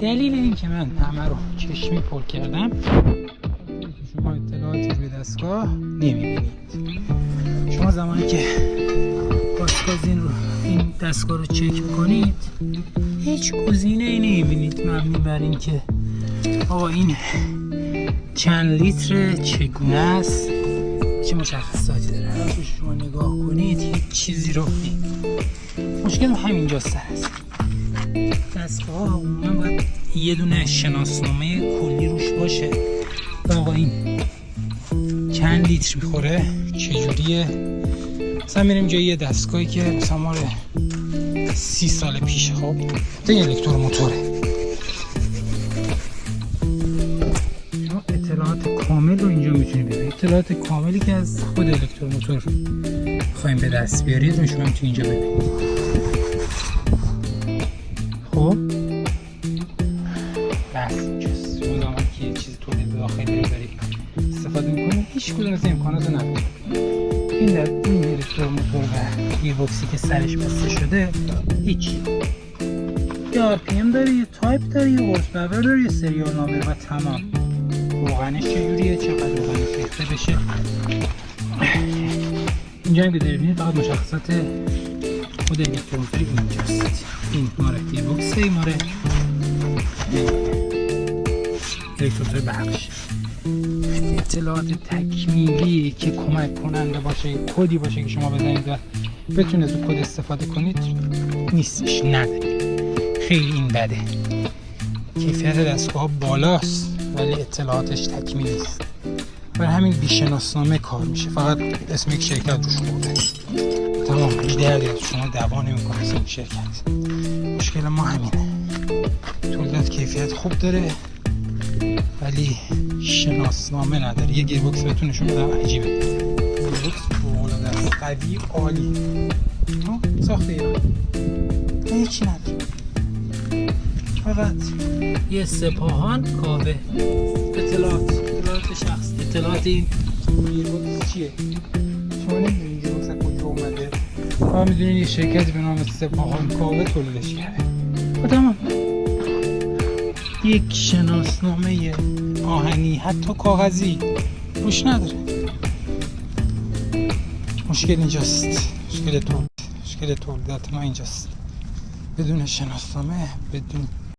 دلیل این که من همه رو چشمی پر کردم شما اطلاعاتی روی دستگاه نمیبینید. شما زمانی که پاسگازین رو این دستگاه رو چک کنید هیچ گزینه ای نمیبینید مبنی بر این که آقا این چند لیتر، چگونه است، چه مشخصاتی داره. هر شما نگاه کنید هیچ چیزی رو نمیبینید. مشکل همینجاست سر است. دستگاه عموما باید یه دونه شناسنامه کلی روش باشه و آقا این چند لیتر میخوره، چجوریه. مثلا میریم جای یه دستگاهی که مثلا مال 30 سال پیش، خب این الکتروموتوره، شما اطلاعات کامل رو اینجا میتونید ببینید. اطلاعات کاملی که از خود الکتروموتور بخوایم به دست بیارید رو شما میتونید اینجا ببینید. خب بس اینجاست. شما زمانی که یه چیز تولید داخلی رو دارید استفاده میکنید هیچ کدوم از امکانات رو ندارید. این در این الکتروموتور و گیربکسی که سرش بسته شده هیچی. یه RPM داره، یه تایپ داره، یه هورس پاور داره، یه سریال نامبر و تمام. روغنش چجوریه، چقدر روغنش ریخته بشه. اینجا هم که دارید ببینید فقط مشخصات خود الکتروموتوری اینجاست. این ماره گیربکسه، ماره الکتروموتور بخش. اطلاعات تکمیلی که کمک کننده باشه، کدی باشه که شما بزنید و بتونید از کد استفاده کنید نیستش، ندارید. خیلی این بده. کیفیت دستگاه بالاست ولی اطلاعاتش تکمیلی است. برای همین بی‌شناسنامه کار میشه، فقط اسم یک شرکت روش خورده. تمام بی‌دردی از شما دعوا نمی‌کنه اسم شرکت. مشکل ما همینه. تولیدات کیفیت خوب داره ولی شناسنامه نداره. یه گیربکس بهتون نشون بدم عجیبه. گیربکس فوق‌العاده است، قوی، عالی. ساخت ایران. هیچی نداره. فقط یه سپاهان کاوه. اطلاعات شخص. اطلاعات این گیربکس چیه؟ شما نمیدونید گیربکس از کجا اومده. فقط میدونید یه شرکتی به نام سپاهان کاوه تولیدش کرده. تمام. یک شناسنامه آهنی حتی کاغذی روش نداره. مشکل اینجاست. مشکل تولیدات ما اینجاست. بدون شناسنامه، بدون